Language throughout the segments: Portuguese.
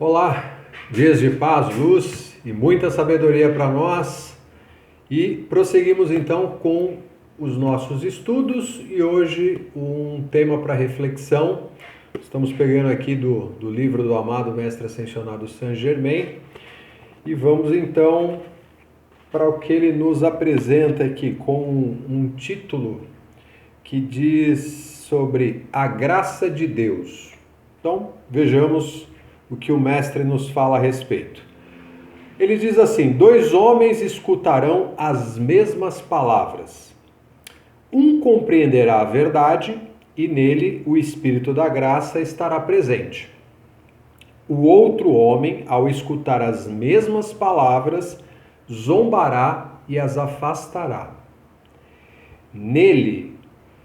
Olá, dias de paz, luz e muita sabedoria para nós. E prosseguimos então com os nossos estudos e hoje um tema para reflexão. Estamos pegando aqui do livro do amado Mestre Ascensionado Saint Germain e vamos então para o que ele nos apresenta aqui com um título que diz sobre a graça de Deus. Então vejamos o que o mestre nos fala a respeito. Ele diz assim: 2 homens escutarão as mesmas palavras. Um compreenderá a verdade e nele o Espírito da graça estará presente. O outro homem, ao escutar as mesmas palavras, zombará e as afastará. Nele,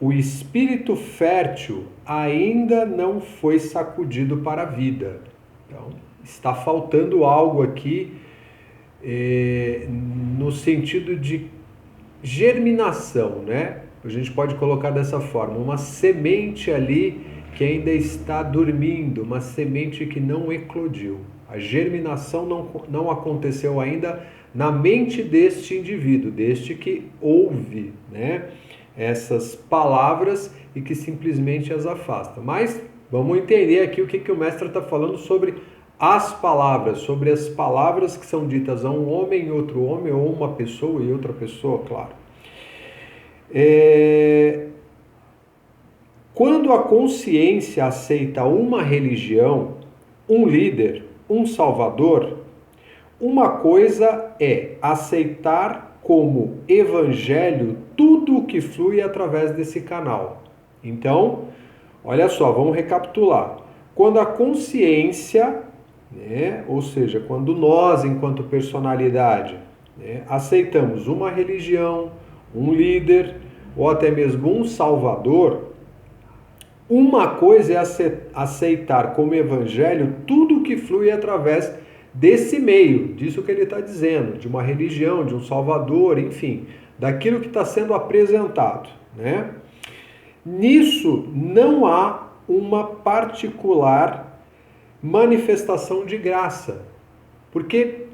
o espírito fértil ainda não foi sacudido para a vida. Então, está faltando algo aqui no sentido de germinação, né? A gente pode colocar dessa forma, uma semente ali que ainda está dormindo, uma semente que não eclodiu. A germinação não aconteceu ainda na mente deste indivíduo, deste que ouve, né, essas palavras e que simplesmente as afasta. Mas vamos entender aqui o que o mestre está falando sobre as palavras, sobre as palavras que são ditas a um homem e outro homem, ou uma pessoa e outra pessoa, claro. Quando a consciência aceita uma religião, um líder, um salvador, uma coisa é aceitar como evangelho tudo o que flui através desse canal. Então, olha só, vamos recapitular. Quando a consciência, né, ou seja, quando nós, enquanto personalidade, né, aceitamos uma religião, um líder ou até mesmo um salvador, uma coisa é aceitar como evangelho tudo o que flui através desse meio, disso que ele está dizendo, de uma religião, de um salvador, enfim, daquilo que está sendo apresentado, né? Nisso não há uma particular manifestação de graça, porque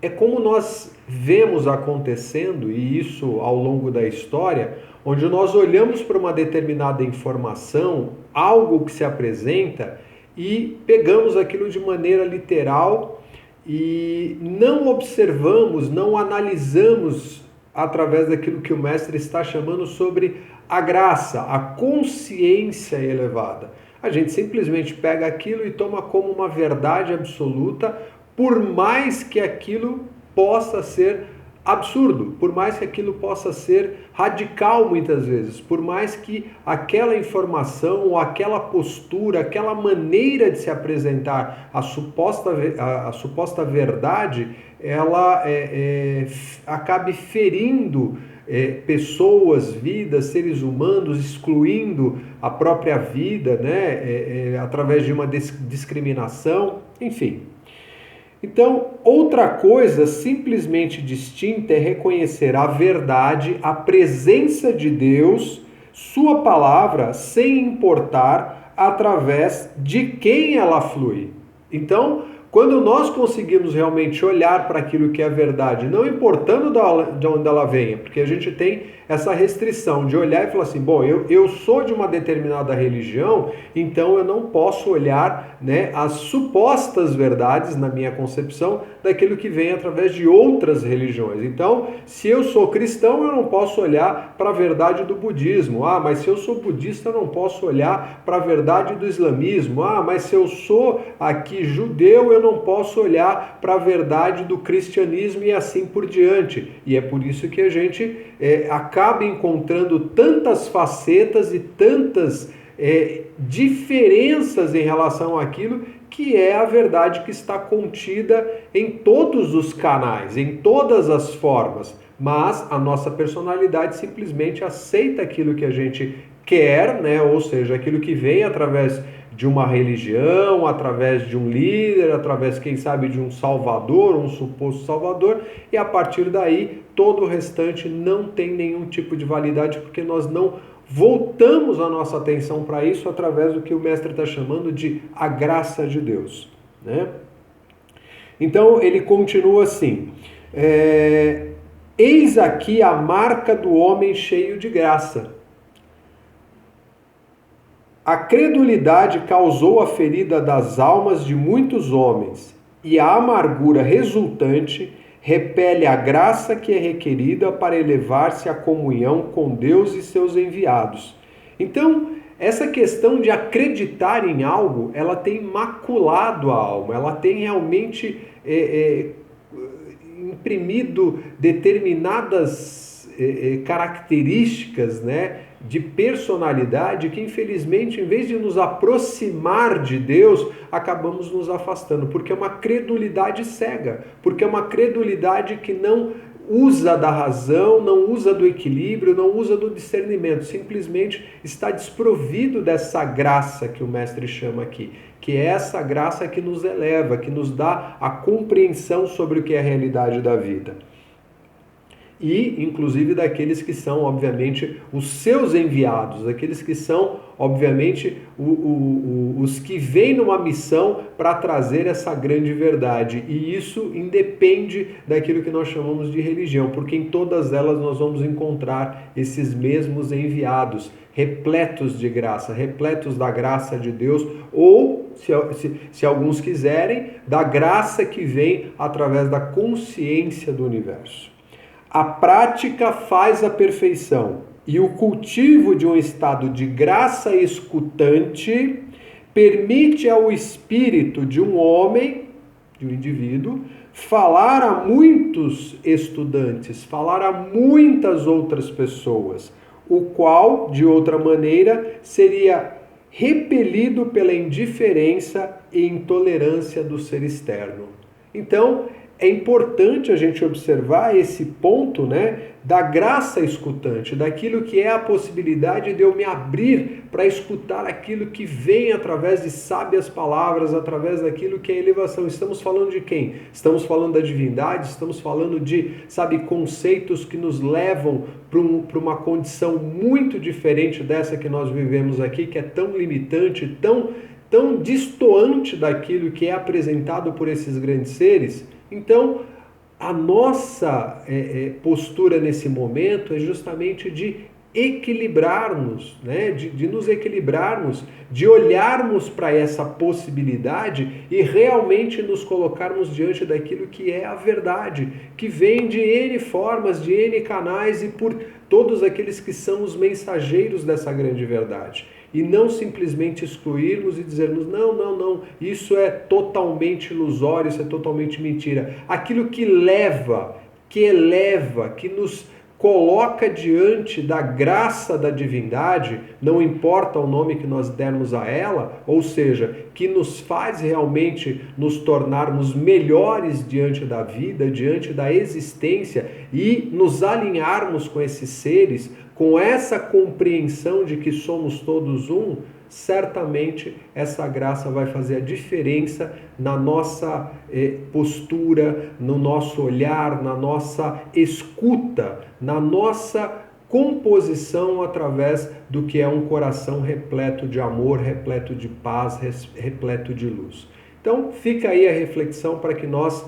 é como nós vemos acontecendo, e isso ao longo da história, onde nós olhamos para uma determinada informação, algo que se apresenta, e pegamos aquilo de maneira literal e não observamos, não analisamos através daquilo que o mestre está chamando sobre a graça, a consciência elevada. A gente simplesmente pega aquilo e toma como uma verdade absoluta, por mais que aquilo possa ser absurdo, por mais que aquilo possa ser radical muitas vezes, por mais que aquela informação ou aquela postura, aquela maneira de se apresentar a suposta verdade, ela acabe ferindo pessoas, vidas, seres humanos, excluindo a própria vida, né, através de uma discriminação, enfim. Então, outra coisa simplesmente distinta é reconhecer a verdade, a presença de Deus, sua palavra, sem importar através de quem ela flui. Então, quando nós conseguimos realmente olhar para aquilo que é verdade, não importando de onde ela venha, porque a gente tem essa restrição de olhar e falar assim, bom, eu sou de uma determinada religião, então eu não posso olhar, né, as supostas verdades, na minha concepção, daquilo que vem através de outras religiões. Então, se eu sou cristão, eu não posso olhar para a verdade do budismo. Ah, mas se eu sou budista, eu não posso olhar para a verdade do islamismo. Ah, mas se eu sou aqui judeu, eu não posso olhar para a verdade do cristianismo e assim por diante. E é por isso que a gente acaba encontrando tantas facetas e tantas diferenças em relação àquilo que é a verdade que está contida em todos os canais, em todas as formas. Mas a nossa personalidade simplesmente aceita aquilo que a gente quer, né? Ou seja, aquilo que vem através de uma religião, através de um líder, através, quem sabe, de um salvador, um suposto salvador, e a partir daí todo o restante não tem nenhum tipo de validade, porque nós não voltamos a nossa atenção para isso através do que o mestre está chamando de a graça de Deus, né? Então ele continua assim: eis aqui a marca do homem cheio de graça. A credulidade causou a ferida das almas de muitos homens, e a amargura resultante repele a graça que é requerida para elevar-se à comunhão com Deus e seus enviados. Então, essa questão de acreditar em algo, ela tem maculado a alma, ela tem realmente imprimido determinadas características, né, de personalidade que, infelizmente, em vez de nos aproximar de Deus, acabamos nos afastando, porque é uma credulidade cega, porque é uma credulidade que não usa da razão, não usa do equilíbrio, não usa do discernimento, simplesmente está desprovido dessa graça que o mestre chama aqui, que é essa graça que nos eleva, que nos dá a compreensão sobre o que é a realidade da vida. E, inclusive, daqueles que são, obviamente, os seus enviados, aqueles que são, obviamente, os que vêm numa missão para trazer essa grande verdade. E isso independe daquilo que nós chamamos de religião, porque em todas elas nós vamos encontrar esses mesmos enviados, repletos de graça, repletos da graça de Deus, ou, se alguns quiserem, da graça que vem através da consciência do universo. A prática faz a perfeição, e o cultivo de um estado de graça escutante permite ao espírito de um homem, de um indivíduo, falar a muitos estudantes, falar a muitas outras pessoas, o qual, de outra maneira, seria repelido pela indiferença e intolerância do ser externo. Então, é importante a gente observar esse ponto, né, da graça escutante, daquilo que é a possibilidade de eu me abrir para escutar aquilo que vem através de sábias palavras, através daquilo que é elevação. Estamos falando de quem? Estamos falando da divindade, estamos falando de, conceitos que nos levam para uma condição muito diferente dessa que nós vivemos aqui, que é tão limitante, tão distoante daquilo que é apresentado por esses grandes seres. Então, a nossa postura nesse momento é justamente de equilibrarmos, né? de nos equilibrarmos, de olharmos para essa possibilidade e realmente nos colocarmos diante daquilo que é a verdade, que vem de N formas, de N canais e por todos aqueles que são os mensageiros dessa grande verdade. E não simplesmente excluirmos e dizermos, não, isso é totalmente ilusório, isso é totalmente mentira. Aquilo que leva, que eleva, que nos coloca diante da graça da divindade, não importa o nome que nós dermos a ela, ou seja, que nos faz realmente nos tornarmos melhores diante da vida, diante da existência e nos alinharmos com esses seres, com essa compreensão de que somos todos um, certamente essa graça vai fazer a diferença na nossa postura, no nosso olhar, na nossa escuta, na nossa composição através do que é um coração repleto de amor, repleto de paz, repleto de luz. Então fica aí a reflexão para que nós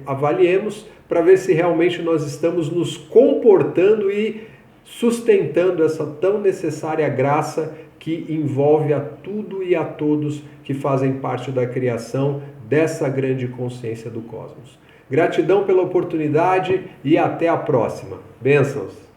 avaliemos, para ver se realmente nós estamos nos comportando e sustentando essa tão necessária graça que envolve a tudo e a todos que fazem parte da criação dessa grande consciência do cosmos. Gratidão pela oportunidade e até a próxima. Bênçãos!